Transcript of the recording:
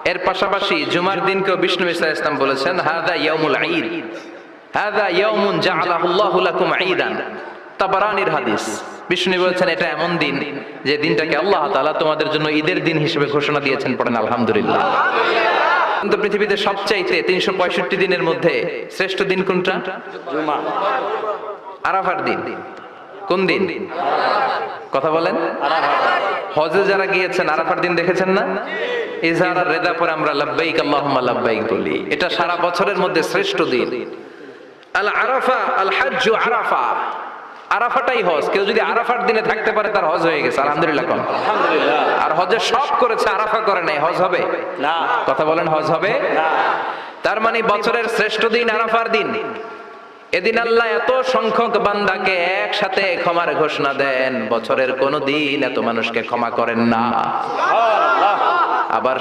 এর পাশাপাশি জুমার দিনকেও বিষ্ণু ইসা ইসলাম বলেছেন হাদা ইয়াউমুল ঈদ, হাদা ইয়াউমুন জাআলাহুল্লাহু লাকুম ঈদান। তাবারানির হাদিস। বিষ্ণু বলেছেন এটা এমন দিন যে দিনটাকে আল্লাহ তাআলা তোমাদের জন্য ঈদের দিন হিসেবে ঘোষণা দিয়েছেন। পড়েন আলহামদুলিল্লাহ। কিন্তু পৃথিবীতে সবচাইতে 365 দিনের মধ্যে শ্রেষ্ঠ দিন কোনটা? জুমা। আরাফার দিন। কোন দিন? কথা বলেন। হজে যারা গিয়েছেন আরাফার দিন দেখেছেন না? ইজহার রেদা পরে আমরা লাব্বাইক আল্লাহুম্মা লাব্বাইক বলি। এটা সারা বছরের মধ্যে শ্রেষ্ঠ দিন। আল আরাফা আল হজ্জ আরাফা, আরাফাটাই হজ। কেউ যদি আরাফার দিনে থাকতে পারে তার হজ হয়ে গেছে। আলহামদুলিল্লাহ কোন? আলহামদুলিল্লাহ। আর হজে সব করেছে, আরাফা করে নাই, হজ হবে না। কথা বলেন, হজ হবে না। তার মানে বছরের শ্রেষ্ঠ দিন আরাফার দিন। এদিন আল্লাহ এত সংখ্যক বান্দাকে একসাথে ক্ষমার ঘোষণা দেন, বছরের কোন দিন এত মানুষকে ক্ষমা করেন না। আবার